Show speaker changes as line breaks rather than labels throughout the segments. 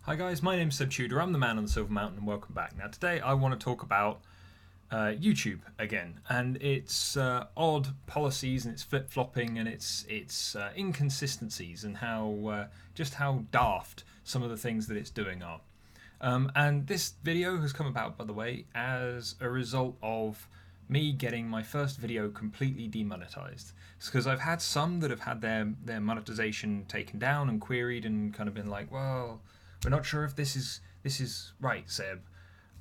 Hi guys, my name's Seb Tudor, I'm the man on the Silver Mountain and welcome back. Now today I want to talk about YouTube again and its odd policies and its flip-flopping and its inconsistencies and how just how daft some of the things that it's doing are. And this video has come about, by the way, as a result of me getting my first video completely demonetized. It's because I've had some that have had their monetization taken down and queried and kind of been like, well, we're not sure if this is right, Seb,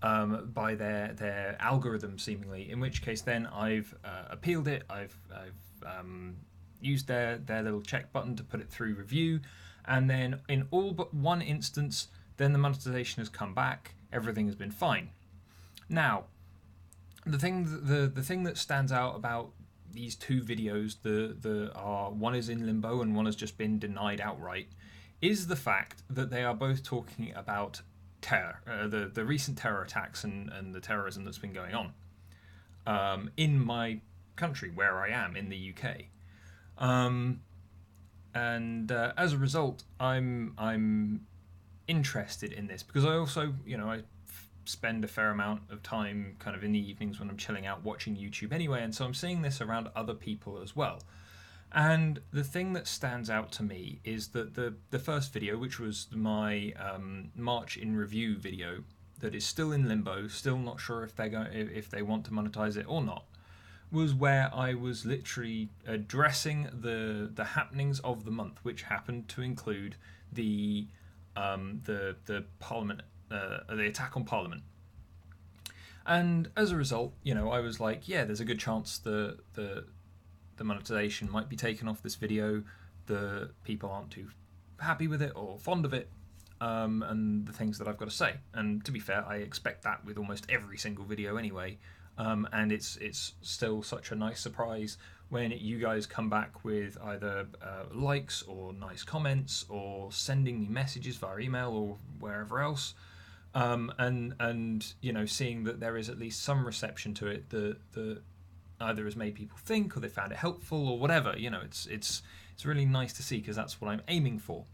by their algorithm seemingly. In which case, then I've appealed it. I've used their little check button to put it through review, and then in all but one instance, then the monetization has come back. Everything has been fine. Now, the thing that stands out about these two videos, one is in limbo and one has just been denied outright, is the fact that they are both talking about terror, the recent terror attacks and the terrorism that's been going on in my country, where I am in the UK, and as a result, I'm interested in this because I also, I spend a fair amount of time kind of in the evenings when I'm chilling out watching YouTube anyway, and so I'm seeing this around other people as well. And the thing that stands out to me is that the first video, which was my March in review video, that is still in limbo, still not sure if if they want to monetize it or not, was where I was literally addressing the happenings of the month, which happened to include the Parliament, the attack on Parliament. And as a result, I was like, yeah, there's a good chance the monetization might be taken off this video. The people aren't too happy with it or fond of it, and the things that I've got to say. And to be fair, I expect that with almost every single video anyway. And it's still such a nice surprise when you guys come back with either likes or nice comments or sending me messages via email or wherever else. And seeing that there is at least some reception to it that either has made people think or they found it helpful or whatever. It's really nice to see because that's what I'm aiming for.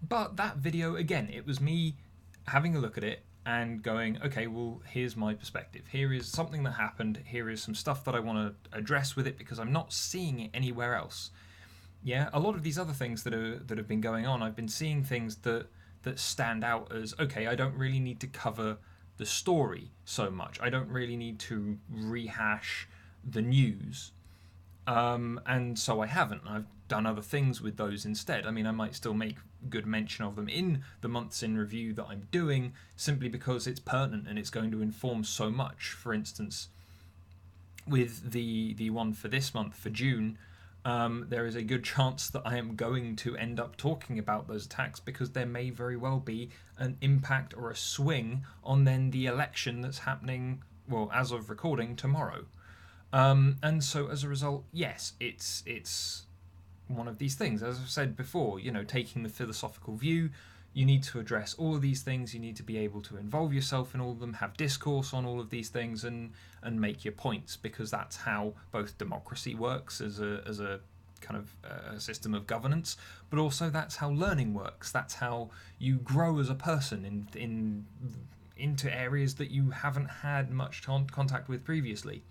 But that video, again, it was me having a look at it and going, okay, well, here's my perspective. Here is something that happened. Here is some stuff that I want to address with it because I'm not seeing it anywhere else. Yeah, a lot of these other things that have been going on, I've been seeing things that stand out as, okay, I don't really need to cover the story so much. I don't really need to rehash the news, and so I haven't. I've done other things with those instead. I mean, I might still make good mention of them in the months in review that I'm doing, simply because it's pertinent and it's going to inform so much. For instance, with the one for this month, for June, there is a good chance that I am going to end up talking about those attacks because there may very well be an impact or a swing on then the election that's happening, well, as of recording, tomorrow. And so as a result, yes, it's one of these things. As I've said before, taking the philosophical view, you need to address all of these things. You need to be able to involve yourself in all of them, have discourse on all of these things, and make your points, because that's how both democracy works as a kind of a system of governance, but also that's how learning works. That's how you grow as a person into areas that you haven't had much contact with previously.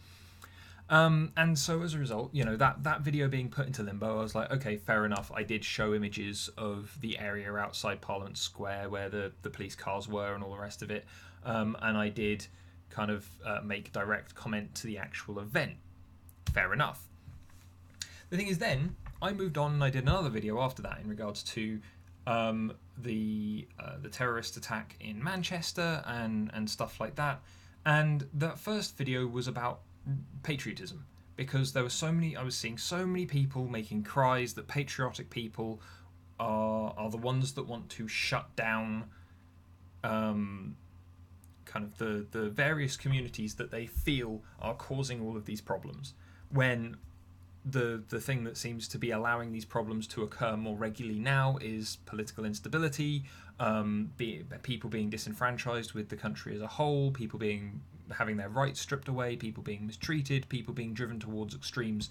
And so as a result, that video being put into limbo, I was like, okay, fair enough. I did show images of the area outside Parliament Square where the police cars were and all the rest of it. And I did kind of make direct comment to the actual event. Fair enough. The thing is, then I moved on and I did another video after that in regards to the terrorist attack in Manchester and stuff like that. And that first video was about patriotism, because there were I was seeing so many people making cries that patriotic people are the ones that want to shut down kind of the various communities that they feel are causing all of these problems, when the thing that seems to be allowing these problems to occur more regularly now is political instability, people being disenfranchised with the country as a whole, people having their rights stripped away, people being mistreated, people being driven towards extremes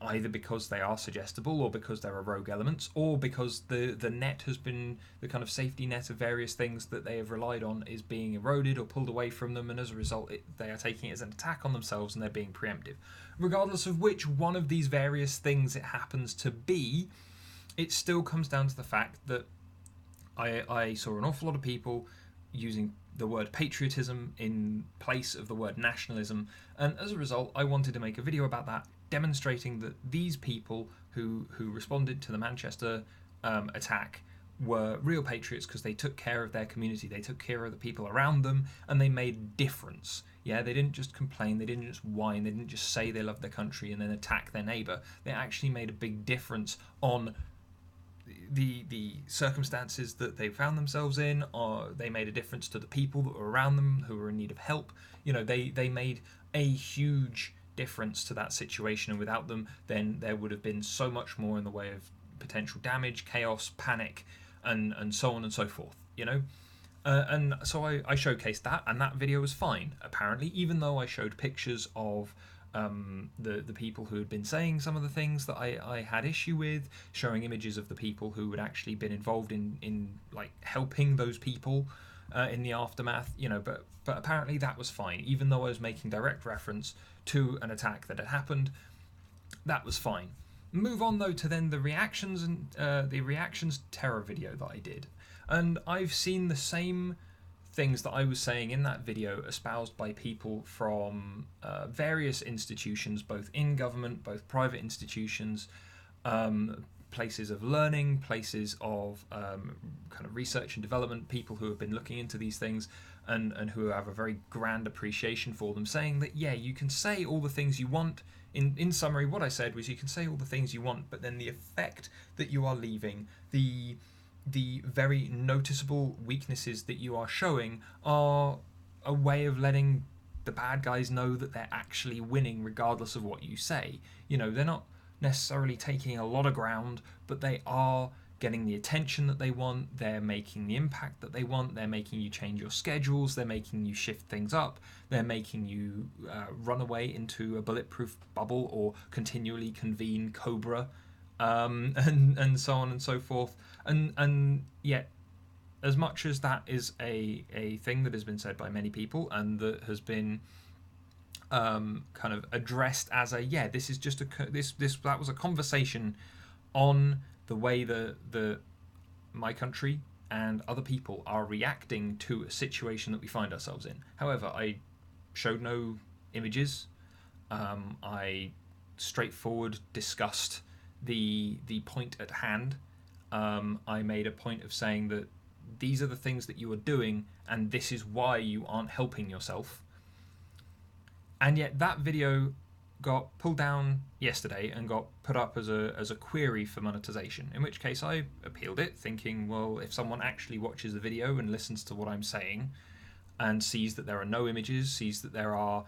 either because they are suggestible, or because there are rogue elements, or because the net has been, the kind of safety net of various things that they have relied on is being eroded or pulled away from them, and as a result they are taking it as an attack on themselves and they're being preemptive. Regardless of which one of these various things it happens to be, it still comes down to the fact that I saw an awful lot of people using the word patriotism in place of the word nationalism, and as a result I wanted to make a video about that, demonstrating that these people who responded to the Manchester attack were real patriots because they took care of their community, they took care of the people around them, and they made a difference. Yeah, they didn't just complain, they didn't just whine, they didn't just say they loved their country and then attack their neighbour. They actually made a big difference on the circumstances that they found themselves in, or they made a difference to the people that were around them who were in need of help. You know, they made a huge difference to that situation, and without them then there would have been so much more in the way of potential damage, chaos, panic, and so on and so forth, you know. And so I showcased that, and that video was fine apparently, even though I showed pictures of the people who had been saying some of the things that I had issue with, showing images of the people who had actually been involved in like helping those people in the aftermath, you know. But apparently that was fine, even though I was making direct reference to an attack that had happened. That was fine. Move on though to then the reactions and the reactions terror video that I did, and I've seen the same things that I was saying in that video espoused by people from various institutions, both in government, both private institutions, places of learning, places of kind of research and development, people who have been looking into these things and who have a very grand appreciation for them, saying that, yeah, you can say all the things you want. In summary, what I said was you can say all the things you want, but then the effect that you are leaving, the very noticeable weaknesses that you are showing are a way of letting the bad guys know that they're actually winning regardless of what you say. You know, they're not necessarily taking a lot of ground, but they are getting the attention that they want, they're making the impact that they want, they're making you change your schedules, they're making you shift things up, they're making you run away into a bulletproof bubble or continually convene Cobra, and so on and so forth. And yet, as much as that is a thing that has been said by many people and that has been kind of addressed as a, yeah, this is just that was a conversation on the way the my country and other people are reacting to a situation that we find ourselves in. However, I showed no images. I straightforward discussed the point at hand. I made a point of saying that these are the things that you are doing and this is why you aren't helping yourself. And yet that video got pulled down yesterday and got put up as a query for monetization, in which case I appealed it, thinking, well, if someone actually watches the video and listens to what I'm saying and sees that there are no images, sees that there are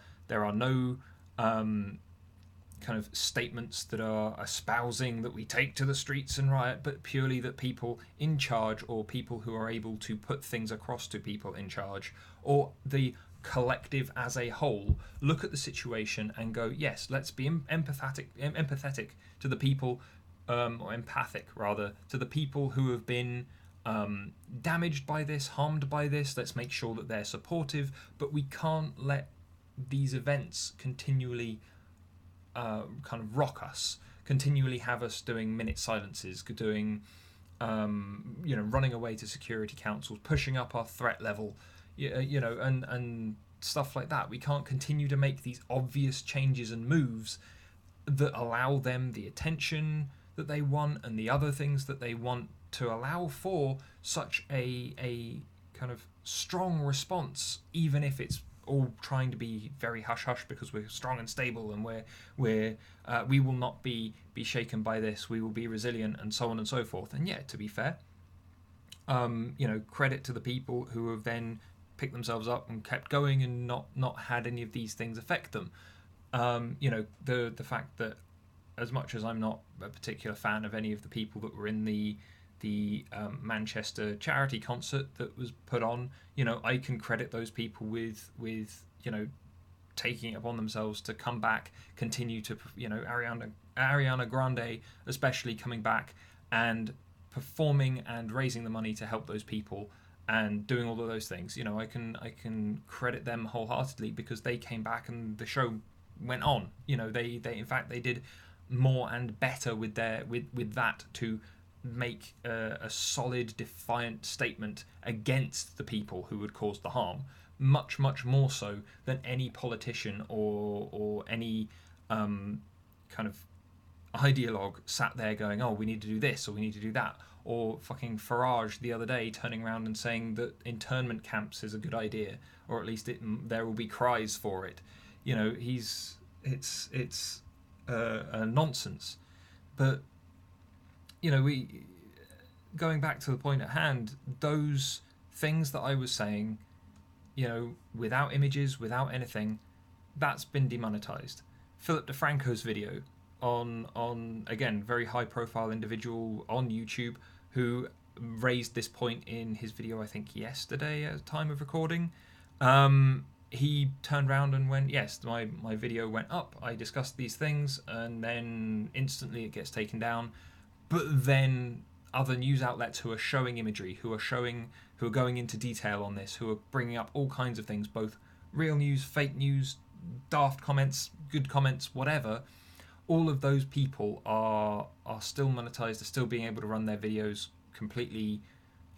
no kind of statements that are espousing that we take to the streets and riot, but purely that people in charge, or people who are able to put things across to people in charge, or the collective as a whole, look at the situation and go, yes, let's be empathetic to the people, or empathic rather, to the people who have been damaged by this, harmed by this. Let's make sure that they're supportive, but we can't let these events continually kind of rock us, continually have us doing minute silences, doing running away to security councils, pushing up our threat level, and stuff like that. We can't continue to make these obvious changes and moves that allow them the attention that they want and the other things that they want, to allow for such a kind of strong response, even if it's all trying to be very hush hush because we're strong and stable and we will not be shaken by this, we will be resilient, and so on and so forth. And yeah, to be fair, credit to the people who have then picked themselves up and kept going and not had any of these things affect them. The fact that, as much as I'm not a particular fan of any of the people that were in the Manchester charity concert that was put on, I can credit those people with taking it upon themselves to come back, continue to, Ariana Grande especially coming back and performing and raising the money to help those people and doing all of those things. I can credit them wholeheartedly because they came back and the show went on. They in fact they did more and better with that to make a solid, defiant statement against the people who had caused the harm, much more so than any politician or any kind of ideologue sat there going, oh, we need to do this or we need to do that, or fucking Farage the other day turning around and saying that internment camps is a good idea, or at least there will be cries for it. It's a nonsense. But we, going back to the point at hand, those things that I was saying, without images, without anything, that's been demonetized. Philip DeFranco's video on again, very high profile individual on YouTube who raised this point in his video, I think yesterday at the time of recording. He turned around and went, yes, my video went up, I discussed these things, and then instantly it gets taken down. But then other news outlets who are showing imagery, who are going into detail on this, who are bringing up all kinds of things, both real news, fake news, daft comments, good comments, whatever, all of those people are still monetized, are still being able to run their videos completely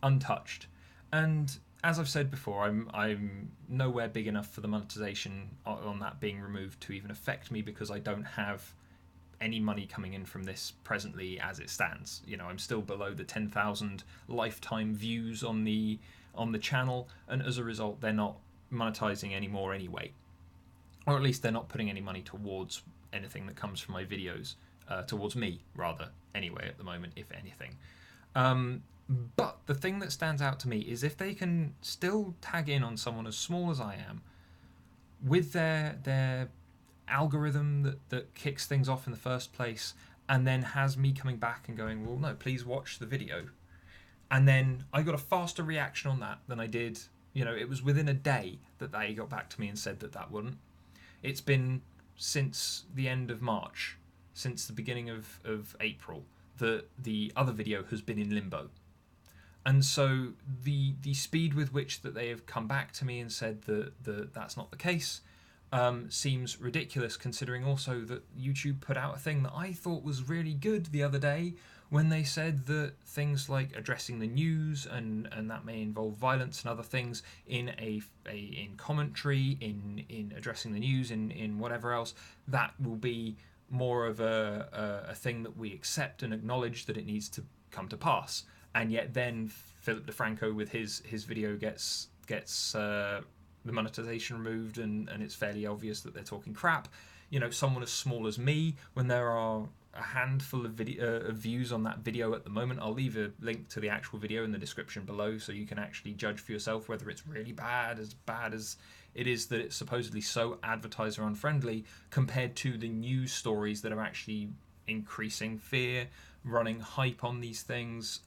untouched. And as I've said before, I'm nowhere big enough for the monetization on that being removed to even affect me, because I don't have any money coming in from this presently as it stands. I'm still below the 10,000 lifetime views on the channel, and as a result they're not monetizing anymore anyway, or at least they're not putting any money towards anything that comes from my videos, towards me rather anyway at the moment, if anything. But the thing that stands out to me is if they can still tag in on someone as small as I am with their algorithm that kicks things off in the first place, and then has me coming back and going, well, no, please watch the video. And then I got a faster reaction on that than I did. It was within a day that they got back to me and said that wouldn't. It's been since the end of March, since the beginning of April, that the other video has been in limbo. And so the speed with which that they have come back to me and said that that's not the case seems ridiculous, considering also that YouTube put out a thing that I thought was really good the other day when they said that things like addressing the news and that may involve violence and other things in in commentary, in addressing the news, in whatever else, that will be more of a thing that we accept and acknowledge that it needs to come to pass. And yet then Philip DeFranco with his video gets the monetization removed, and it's fairly obvious that they're talking crap. Someone as small as me, when there are a handful of views on that video at the moment, I'll leave a link to the actual video in the description below so you can actually judge for yourself whether it's really bad as it is that it's supposedly so advertiser unfriendly, compared to the news stories that are actually increasing fear, running hype on these things,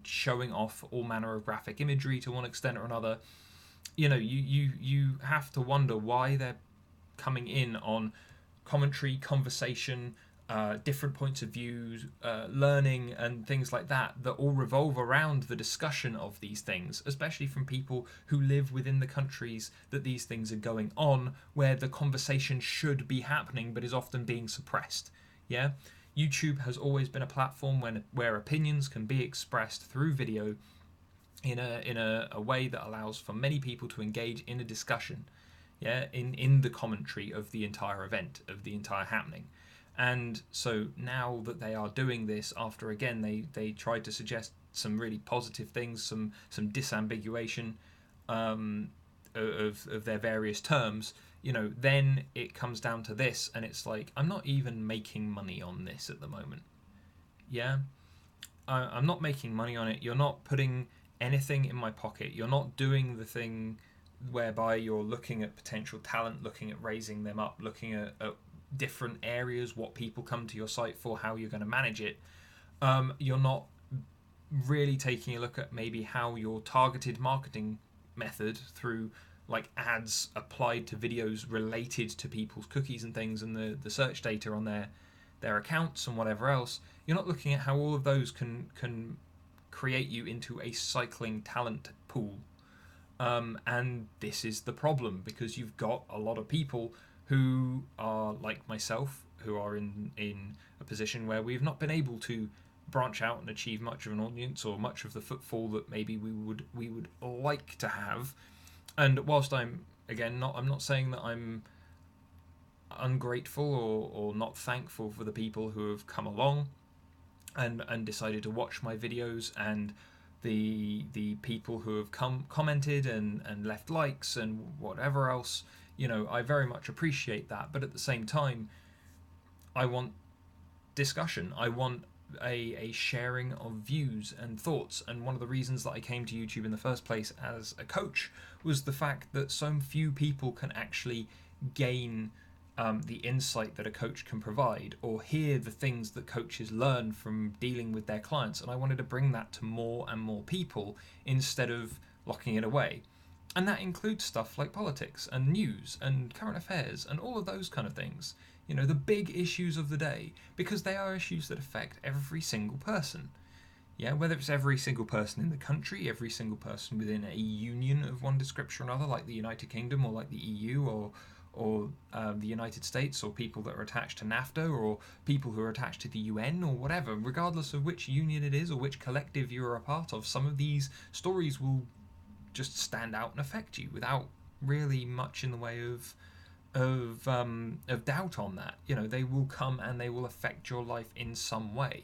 showing off all manner of graphic imagery to one extent or another. You have to wonder why they're coming in on commentary, conversation, different points of view, learning and things like that all revolve around the discussion of these things, especially from people who live within the countries that these things are going on, where the conversation should be happening but is often being suppressed. Yeah, YouTube has always been a platform where opinions can be expressed through video in a way that allows for many people to engage in a discussion, in the commentary of the entire event, of the entire happening. And so now that they are doing this, after again they tried to suggest some really positive things, some disambiguation of their various terms, then it comes down to this, and it's like, I'm not even making money on this at the moment. I'm not making money on it. You're not putting anything in my pocket. You're not doing the thing whereby you're looking at potential talent, looking at raising them up, looking at different areas, what people come to your site for, how you're going to manage it. You're not really taking a look at maybe how your targeted marketing method through like ads applied to videos related to people's cookies and things, and the search data on their accounts and whatever else. You're not looking at how all of those can create you into a cycling talent pool. And this is the problem, because you've got a lot of people who are like myself, who are in a position where we've not been able to branch out and achieve much of an audience or much of the footfall that maybe we would like to have. And whilst I'm not saying that I'm ungrateful or not thankful for the people who have come along and decided to watch my videos, and the people who have commented and left likes and whatever else, I very much appreciate that. But at the same time, I want discussion. I want a sharing of views and thoughts. And one of the reasons that I came to YouTube in the first place as a coach was the fact that so few people can actually gain the insight that a coach can provide, or hear the things that coaches learn from dealing with their clients. And I wanted to bring that to more and more people instead of locking it away. And that includes stuff like politics and news and current affairs and all of those kind of things. The big issues of the day, because they are issues that affect every single person. Yeah, whether it's every single person in the country, every single person within a union of one description or another, like the United Kingdom or like the EU or the United States, or people that are attached to NAFTA, or people who are attached to the UN or whatever, regardless of which union it is or which collective you're a part of, some of these stories will just stand out and affect you without really much in the way of doubt on that. They will come and they will affect your life in some way.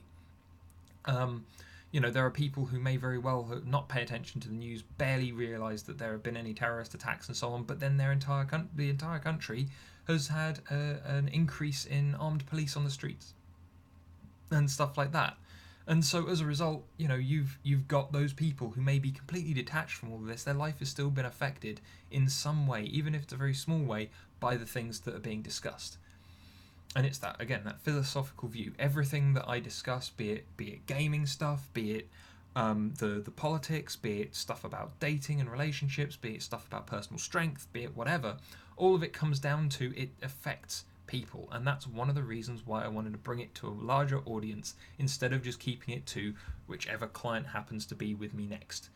There are people who may very well not pay attention to the news, barely realise that there have been any terrorist attacks and so on, but then the entire country has had an increase in armed police on the streets and stuff like that. And so as a result, you've got those people who may be completely detached from all of this. Their life has still been affected in some way, even if it's a very small way, by the things that are being discussed. And it's that philosophical view. Everything that I discuss, be it gaming stuff, be it the politics, be it stuff about dating and relationships, be it stuff about personal strength, be it whatever, all of it comes down to it affects people. And that's one of the reasons why I wanted to bring it to a larger audience instead of just keeping it to whichever client happens to be with me next.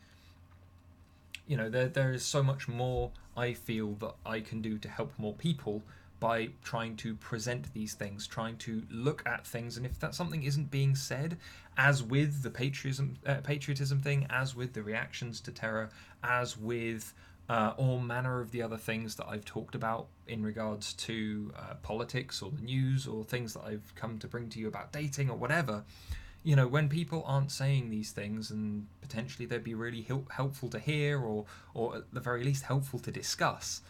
There is so much more I feel that I can do to help more people by trying to present these things, trying to look at things, and if that something isn't being said, as with the patriotism thing, as with the reactions to terror, as with all manner of the other things that I've talked about in regards to politics or the news, or things that I've come to bring to you about dating or whatever, when people aren't saying these things, and potentially they'd be really helpful to hear, or at the very least helpful to discuss,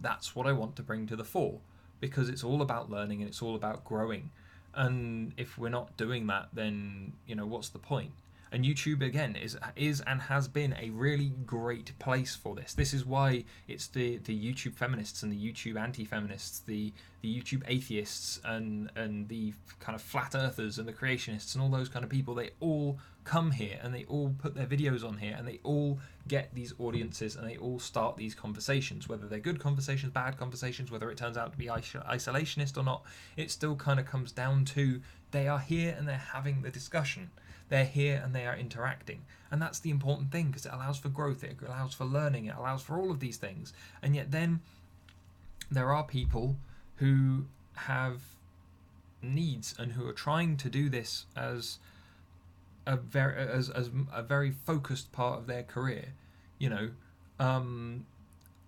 that's what I want to bring to the fore, because it's all about learning and it's all about growing. And if we're not doing that, then what's the point? And YouTube, again, is and has been a really great place for this. This is why it's the YouTube feminists and the YouTube anti-feminists, the YouTube atheists and the kind of flat earthers and the creationists and all those kind of people, they all come here and they all put their videos on here and they all get these audiences and they all start these conversations, whether they're good conversations, bad conversations, whether it turns out to be isolationist or not. It still kind of comes down to they are here and they're having the discussion. They're here and they are interacting. And that's the important thing, because it allows for growth, it allows for learning, it allows for all of these things. And yet then there are people who have needs and who are trying to do this as a very focused part of their career.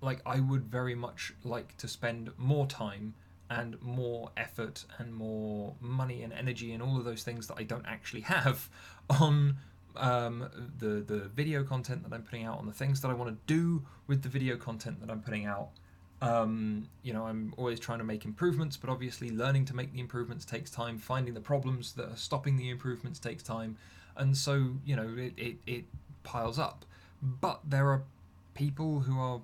Like I would very much like to spend more time and more effort and more money and energy and all of those things that I don't actually have on the video content that I'm putting out, on the things that I want to do with the video content that I'm putting out. I'm always trying to make improvements, but obviously learning to make the improvements takes time. Finding the problems that are stopping the improvements takes time. And so, it piles up. But there are people who are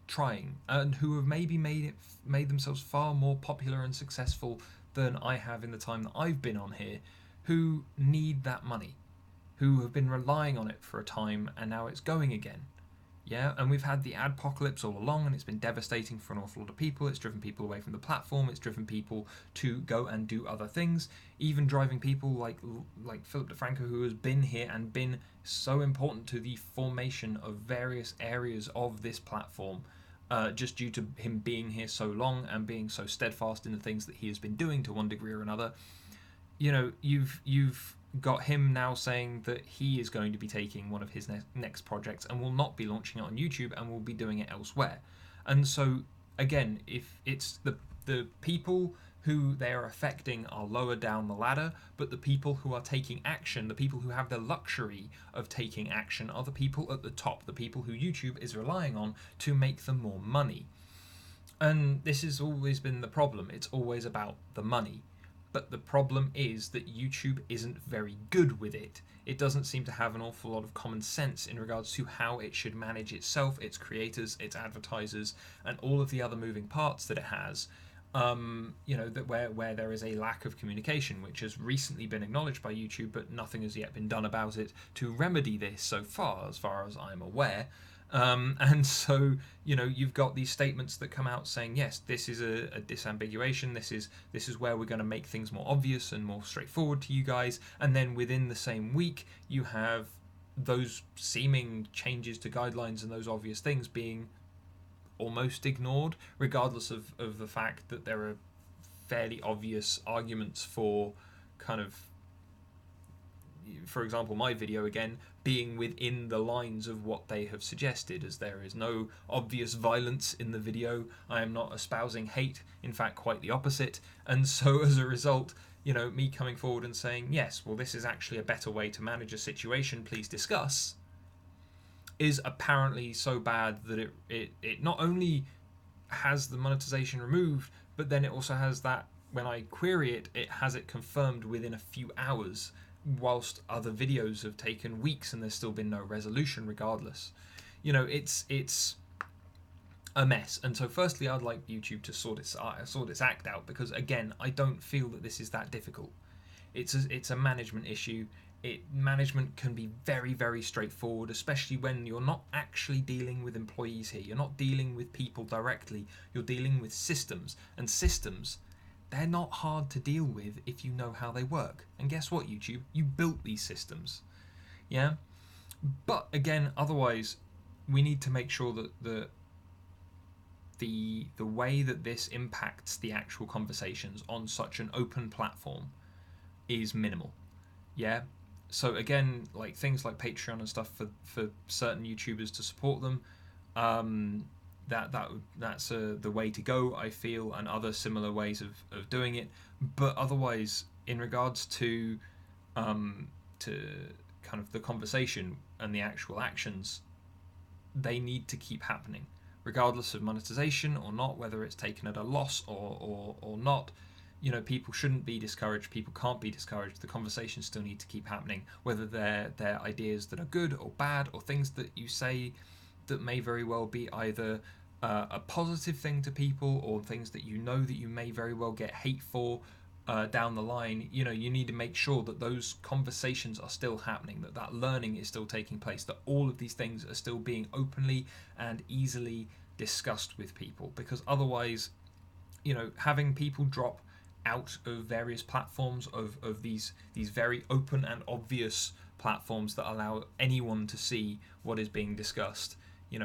trying and who have maybe made themselves far more popular and successful than I have in the time that I've been on here, who need that money, who have been relying on it for a time and now it's going again. Yeah, and we've had the adpocalypse all along, and it's been devastating for an awful lot of people. It's driven people away from the platform. It's driven people to go and do other things, even driving people like Philip DeFranco, who has been here and been so important to the formation of various areas of this platform, just due to him being here so long and being so steadfast in the things that he has been doing to one degree or another. You've got him now saying that he is going to be taking one of his next projects and will not be launching it on YouTube and will be doing it elsewhere. And so again, if it's the people who they are affecting are lower down the ladder, but the people who are taking action, the people who have the luxury of taking action, are the people at the top, the people who YouTube is relying on to make them more money. And this has always been the problem. It's always about the money. But the problem is that YouTube isn't very good with it. It doesn't seem to have an awful lot of common sense in regards to how it should manage itself, its creators, its advertisers, and all of the other moving parts that it has. That where there is a lack of communication, which has recently been acknowledged by YouTube, but nothing has yet been done about it to remedy this so far as I'm aware. And so, you've got these statements that come out saying, yes, this is a disambiguation. This is where we're going to make things more obvious and more straightforward to you guys. And then within the same week, you have those seeming changes to guidelines and those obvious things being almost ignored, regardless of the fact that there are fairly obvious arguments for kind of, for example, my video again being within the lines of what they have suggested, as there is no obvious violence in the video. I am not espousing hate, in fact quite the opposite. And so as a result, me coming forward and saying, yes, well, this is actually a better way to manage a situation, please discuss, is apparently so bad that it not only has the monetization removed, but then it also has that, when I query it, it has it confirmed within a few hours, whilst other videos have taken weeks and there's still been no resolution regardless. It's a mess. And so firstly, I'd like YouTube to sort its act out, because again, I don't feel that this is that difficult. It's a management issue. Management can be very, very straightforward, especially when you're not actually dealing with employees here. You're not dealing with people directly. You're dealing with systems. And systems, they're not hard to deal with if you know how they work. And guess what, YouTube? You built these systems. Yeah? But again, otherwise, we need to make sure that the way that this impacts the actual conversations on such an open platform is minimal. Yeah? So again, like things like Patreon and stuff for certain YouTubers to support them, that's the way to go, I feel, and other similar ways of doing it. But otherwise, in regards to kind of the conversation and the actual actions, they need to keep happening, regardless of monetization or not, whether it's taken at a loss or not. People shouldn't be discouraged. People can't be discouraged. The conversations still need to keep happening, whether they're ideas that are good or bad, or things that you say that may very well be either a positive thing to people, or things that you may very well get hate for down the line. You need to make sure that those conversations are still happening, that learning is still taking place, that all of these things are still being openly and easily discussed with people, because otherwise, having people drop out of various platforms of these very open and obvious platforms that allow anyone to see what is being discussed,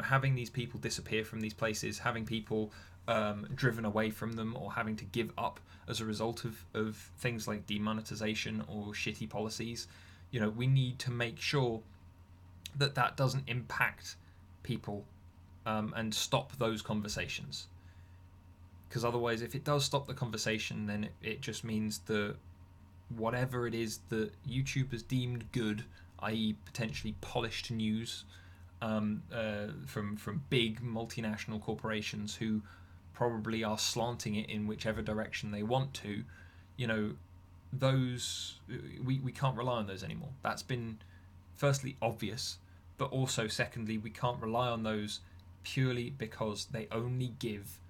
having these people disappear from these places, having people driven away from them, or having to give up as a result of things like demonetization or shitty policies, we need to make sure that doesn't impact people and stop those conversations. Because otherwise, if it does stop the conversation, then it just means that whatever it is that YouTube has deemed good, i.e. potentially polished news from big multinational corporations who probably are slanting it in whichever direction they want to, those we can't rely on those anymore. That's been firstly obvious, but also secondly, we can't rely on those purely because they only give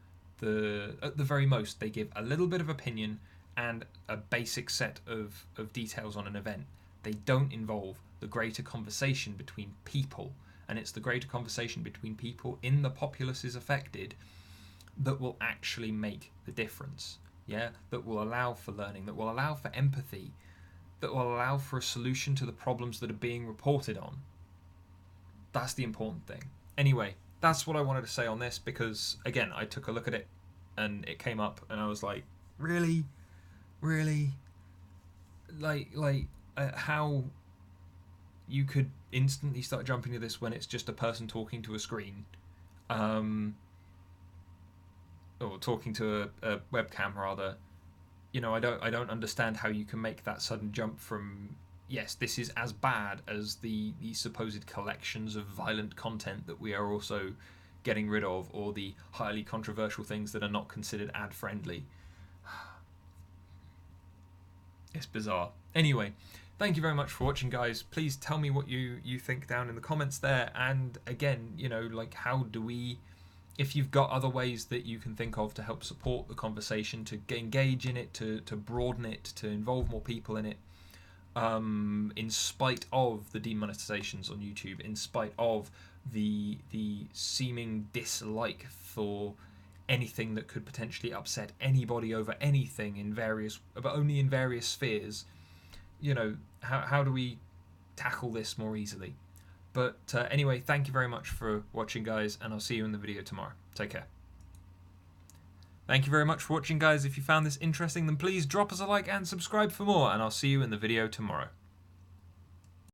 at the very most, they give a little bit of opinion and a basic set of details on an event. They don't involve the greater conversation between people and it's the greater conversation between people in the populaces affected that will actually make the difference. Yeah, that will allow for learning, that will allow for empathy, that will allow for a solution to the problems that are being reported on. That's the important thing. Anyway, that's what I wanted to say on this, because again, I took a look at it and it came up and I was like, really how you could instantly start jumping to this when it's just a person talking to a screen, or talking to a webcam rather. You know, I don't understand how you can make that sudden jump from, yes, this is as bad as the supposed collections of violent content that we are also getting rid of, or the highly controversial things that are not considered ad friendly. It's bizarre. Anyway, thank you very much for watching, guys. Please tell me what you think down in the comments there. And again, you know, like, how do we, if you've got other ways that you can think of to help support the conversation, to engage in it, to broaden it, to involve more people in it, in spite of the demonetizations on YouTube, in spite of the seeming dislike for anything that could potentially upset anybody over anything in various, but only in various spheres, you know, how do we tackle this more easily? But anyway, thank you very much for watching, guys, and I'll see you in the video tomorrow. Take care. Thank you very much for watching, guys. If you found this interesting, then please drop us a like and subscribe for more, and I'll see you in the video tomorrow.